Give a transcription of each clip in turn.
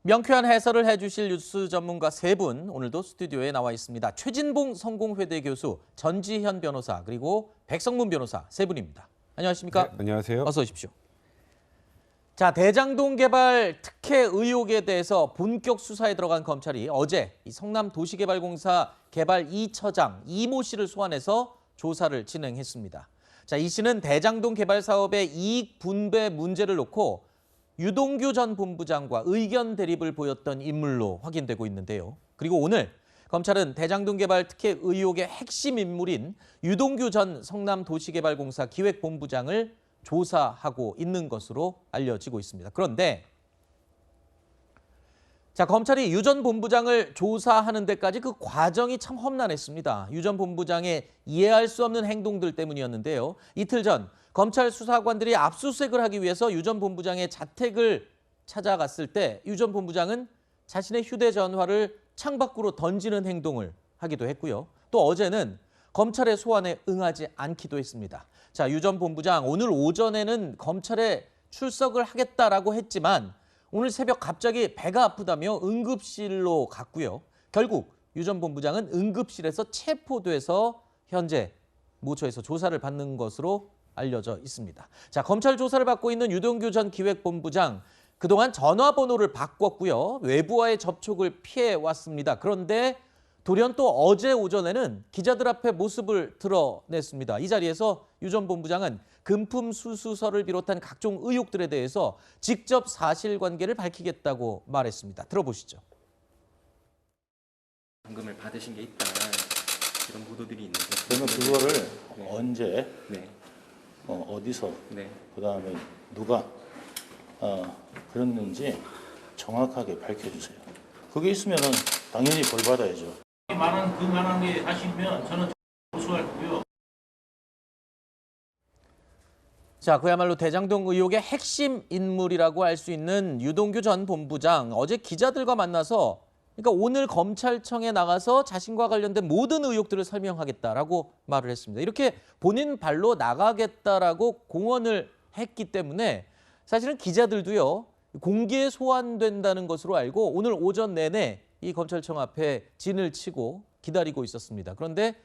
명쾌한 해설을 해주실 뉴스 전문가 세 분 오늘도 스튜디오에 나와 있습니다. 최진봉 성공회대 교수, 전지현 변호사, 그리고 백성문 변호사 세 분입니다. 안녕하십니까? 네, 안녕하세요. 어서 오십시오. 자, 대장동 개발 특혜 의혹에 대해서 본격 수사에 들어간 검찰이 어제 이 성남도시개발공사 개발 2처장 이모 씨를 소환해서 조사를 진행했습니다. 자, 이 씨는 대장동 개발 사업의 이익 분배 문제를 놓고 유동규 전 본부장과 의견 대립을 보였던 인물로 확인되고 있는데요. 그리고 오늘 검찰은 대장동 개발 특혜 의혹의 핵심 인물인 유동규 전 성남도시개발공사 기획본부장을 조사하고 있는 것으로 알려지고 있습니다. 그런데 검찰이 유 전 본부장을 조사하는 데까지 그 과정이 참 험난했습니다. 유 전 본부장의 이해할 수 없는 행동들 때문이었는데요. 이틀 전 검찰 수사관들이 압수수색을 하기 위해서 유 전 본부장의 자택을 찾아갔을 때 유 전 본부장은 자신의 휴대전화를 창밖으로 던지는 행동을 하기도 했고요. 또 어제는 검찰의 소환에 응하지 않기도 했습니다. 자, 유 전 본부장 오늘 오전에는 검찰에 출석을 하겠다라고 했지만 오늘 새벽 갑자기 배가 아프다며 응급실로 갔고요. 결국 유 전 본부장은 응급실에서 체포돼서 현재 모처에서 조사를 받는 것으로 알려져 있습니다. 자, 검찰 조사를 받고 있는 유동규 전 기획본부장, 그동안 전화번호를 바꿨고요. 외부와의 접촉을 피해왔습니다. 그런데 돌연 또 어제 오전에는 기자들 앞에 모습을 드러냈습니다. 이 자리에서 유 전 본부장은 금품 수수서를 비롯한 각종 의혹들에 대해서 직접 사실관계를 밝히겠다고 말했습니다. 들어보시죠. 현금을 받으신 게 있다, 이런 보도들이 있는데 그러면 그거를 네. 언제, 네. 어디서, 네. 그다음에 누가 그랬는지 정확하게 밝혀주세요. 그게 있으면 당연히 벌 받아야죠. 그만한 게 하시면 저는 고소할 거고요. 자, 그야말로 대장동 의혹의 핵심 인물이라고 할 수 있는 유동규 전 본부장, 어제 기자들과 만나서 오늘 검찰청에 나가서 자신과 관련된 모든 의혹들을 설명하겠다라고 말을 했습니다. 이렇게 본인 발로 나가겠다라고 공언을 했기 때문에 사실은 기자들도요, 공개 소환된다는 것으로 알고 오늘 오전 내내 이 검찰청 앞에 진을 치고 기다리고 있었습니다. 그런데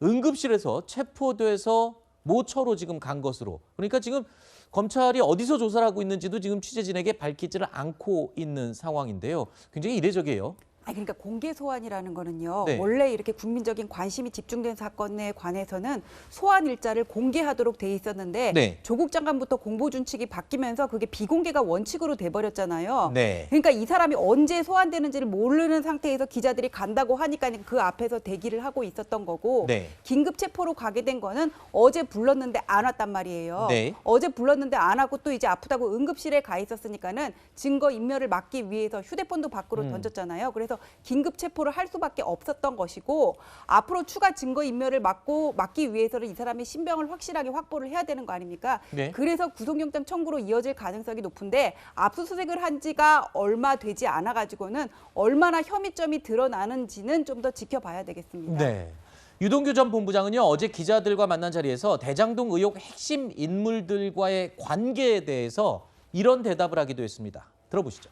응급실에서 체포돼서 모처로 지금 간 것으로, 그러니까 지금 검찰이 어디서 조사를 하고 있는지도 지금 취재진에게 밝히지를 않고 있는 상황인데요. 굉장히 이례적이에요. 그러니까 공개 소환이라는 거는요. 네. 원래 이렇게 국민적인 관심이 집중된 사건에 관해서는 소환 일자를 공개하도록 돼 있었는데 네. 조국 장관부터 공보 준칙이 바뀌면서 그게 비공개가 원칙으로 돼 버렸잖아요. 네. 그러니까 이 사람이 언제 소환되는지를 모르는 상태에서 기자들이 간다고 하니까 그 앞에서 대기를 하고 있었던 거고 네. 긴급 체포로 가게 된 거는 어제 불렀는데 안 왔단 말이에요. 네. 어제 불렀는데 안 하고 또 이제 아프다고 응급실에 가 있었으니까는 증거 인멸을 막기 위해서 휴대폰도 밖으로 던졌잖아요. 그래서 긴급 체포를 할 수밖에 없었던 것이고 앞으로 추가 증거 인멸을 막기 위해서는 이 사람의 신병을 확실하게 확보를 해야 되는 거 아닙니까? 네. 그래서 구속영장 청구로 이어질 가능성이 높은데 압수수색을 한 지가 얼마 되지 않아 가지고는 얼마나 혐의점이 드러나는지는 좀 더 지켜봐야 되겠습니다. 네. 유동규 전 본부장은요, 어제 기자들과 만난 자리에서 대장동 의혹 핵심 인물들과의 관계에 대해서 이런 대답을 하기도 했습니다. 들어보시죠.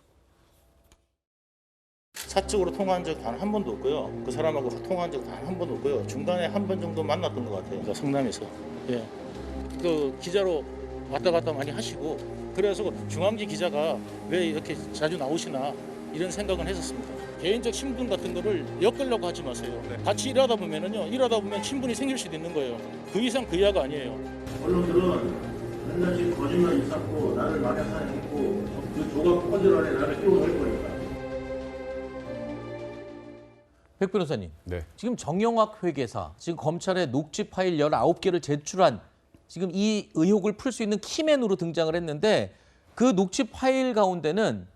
사적으로 통화한 적 단 한 번도 없고요. 그 사람하고 통화한 적 단 한 번도 없고요. 중간에 한 번 정도 만났던 것 같아요. 그러니까 성남에서. 예. 그 기자로 왔다 갔다 많이 하시고 그래서 중앙지 기자가 왜 이렇게 자주 나오시나 이런 생각은 했었습니다. 개인적 신분 같은 거를 엮으려고 하지 마세요. 같이 일하다 보면 친분이 생길 수도 있는 거예요. 그 이상 그 이하가 아니에요. 언론들은 맨날 지금 거짓말 일삼고 나를 막약하고 그 조각 퍼즐 안에 나를 끼워넣을 거니까. 백 변호사님, 네. 지금 정영학 회계사, 지금 검찰에 녹취 파일 19개를 제출한 지금 이 의혹을 풀 수 있는 키맨으로 등장을 했는데 그 녹취 파일 가운데는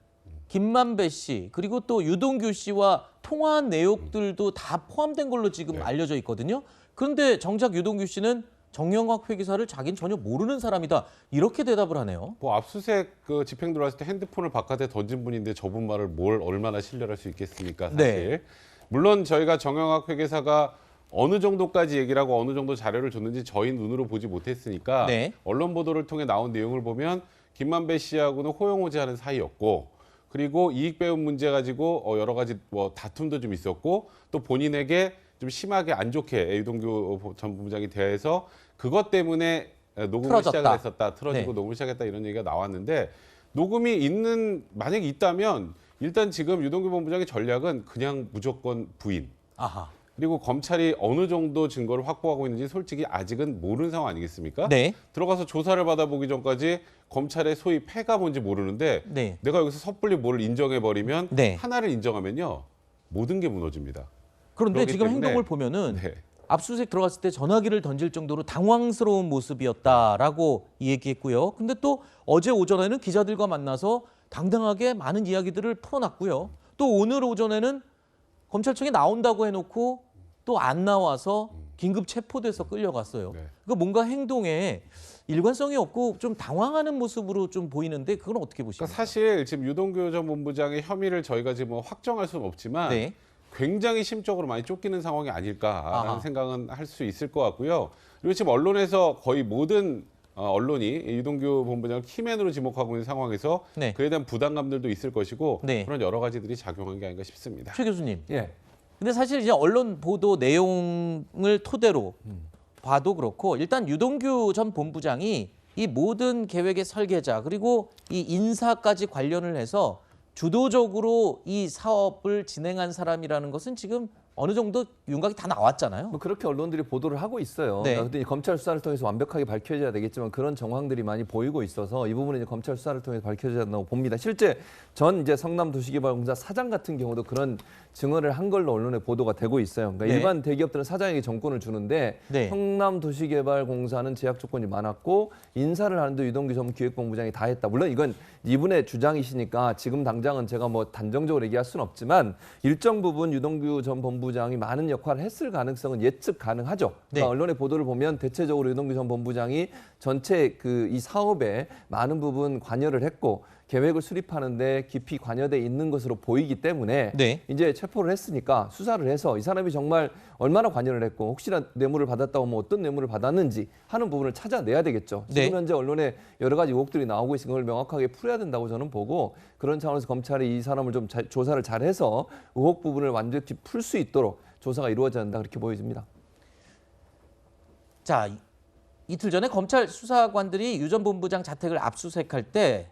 김만배 씨 그리고 또 유동규 씨와 통화한 내용들도 다 포함된 걸로 지금 알려져 있거든요. 그런데 정작 유동규 씨는 정영학 회계사를 자기는 전혀 모르는 사람이다, 이렇게 대답을 하네요. 뭐 압수수색 집행 들어왔을 때 핸드폰을 바깥에 던진 분인데 저분 말을 뭘 얼마나 신뢰할 수 있겠습니까, 사실. 네. 물론 저희가 정영학 회계사가 어느 정도까지 얘기를 하고 어느 정도 자료를 줬는지 저희 눈으로 보지 못했으니까 네. 언론 보도를 통해 나온 내용을 보면 김만배 씨하고는 호영호재하는 사이였고 그리고 이익 배분 문제 가지고 여러 가지 뭐 다툼도 좀 있었고 또 본인에게 좀 심하게 안 좋게 유동규 전 본부장이 대해서 그것 때문에 녹음을 틀어졌다. 시작을 했었다. 틀어지고 네. 녹음을 시작했다 이런 얘기가 나왔는데 녹음이 만약에 있다면 일단 지금 유동규 본부장의 전략은 그냥 무조건 부인. 아하. 그리고 검찰이 어느 정도 증거를 확보하고 있는지 솔직히 아직은 모르는 상황 아니겠습니까? 네. 들어가서 조사를 받아보기 전까지 검찰의 소위 패가 뭔지 모르는데 네. 내가 여기서 섣불리 뭐를 인정해버리면 네. 하나를 인정하면요. 모든 게 무너집니다. 그런데 그렇기 지금 때문에- 행동을 보면은 네. 압수수색 들어갔을 때 전화기를 던질 정도로 당황스러운 모습이었다라고 얘기했고요. 근데 또 어제 오전에는 기자들과 만나서 당당하게 많은 이야기들을 풀어놨고요. 또 오늘 오전에는 검찰청에 나온다고 해놓고 또 안 나와서 긴급 체포돼서 끌려갔어요. 네. 그러니까 뭔가 행동에 일관성이 없고 좀 당황하는 모습으로 좀 보이는데 그건 어떻게 보십니까? 그러니까 사실 지금 유동규 전 본부장의 혐의를 저희가 지금 뭐 확정할 수는 없지만 네. 굉장히 심적으로 많이 쫓기는 상황이 아닐까라는 아하. 생각은 할 수 있을 것 같고요. 그리고 지금 언론에서 거의 모든 언론이 유동규 본부장을 키맨으로 지목하고 있는 상황에서 네. 그에 대한 부담감들도 있을 것이고 네. 그런 여러 가지들이 작용한 게 아닌가 싶습니다. 최 교수님. 예. 근데 사실 이제 언론 보도 내용을 토대로 봐도 그렇고 일단 유동규 전 본부장이 이 모든 계획의 설계자 그리고 이 인사까지 관련을 해서 주도적으로 이 사업을 진행한 사람이라는 것은 지금 어느 정도 윤곽이 다 나왔잖아요. 뭐 그렇게 언론들이 보도를 하고 있어요. 네. 근데 검찰 수사를 통해서 완벽하게 밝혀져야 되겠지만 그런 정황들이 많이 보이고 있어서 이 부분은 이제 검찰 수사를 통해서 밝혀져야 한다고 봅니다. 실제 전 이제 성남도시개발공사 사장 같은 경우도 그런 증언을 한 걸로 언론에 보도가 되고 있어요. 그러니까 네. 일반 대기업들은 사장에게 정권을 주는데 네. 성남도시개발공사는 제약 조건이 많았고 인사를 하는데 유동규 전 기획본부장이 다 했다. 물론 이건 이분의 주장이시니까 지금 당장은 제가 뭐 단정적으로 얘기할 수는 없지만 일정 부분 유동규 전 본부장이 많은 역할을 했을 가능성은 예측 가능하죠. 네. 그러니까 언론의 보도를 보면 대체적으로 유동규 전 본부장이 전체 이 사업에 많은 부분 관여를 했고 계획을 수립하는데 깊이 관여돼 있는 것으로 보이기 때문에 네. 이제 체포를 했으니까 수사를 해서 이 사람이 정말 얼마나 관여를 했고 혹시나 뇌물을 받았다고 하면 어떤 뇌물을 받았는지 하는 부분을 찾아내야 되겠죠. 네. 지금 현재 언론에 여러 가지 의혹들이 나오고 있으니 그걸 명확하게 풀어야 된다고 저는 보고 그런 차원에서 검찰이 이 사람을 좀 조사를 잘해서 의혹 부분을 완전히 풀 수 있도록 조사가 이루어져야 한다 그렇게 보여집니다. 자, 이틀 전에 검찰 수사관들이 유 전 본부장 자택을 압수수색할 때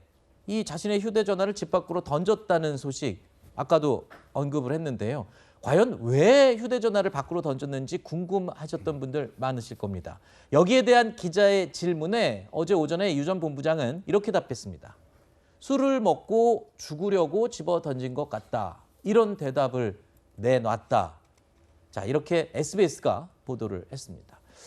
이 자신의 휴대전화를 집 밖으로 던졌다는 소식 아까도 언급을 했는데요. 과연 왜 휴대전화를 밖으로 던졌는지 궁금하셨던 분들 많으실 겁니다. 여기에 대한 기자의 질문에 어제 오전에 유 전 본부장은 이렇게 답했습니다. 술을 먹고 죽으려고 집어 던진 것 같다. 이런 대답을 내놨다. 자, 이렇게 SBS가 보도를 했습니다.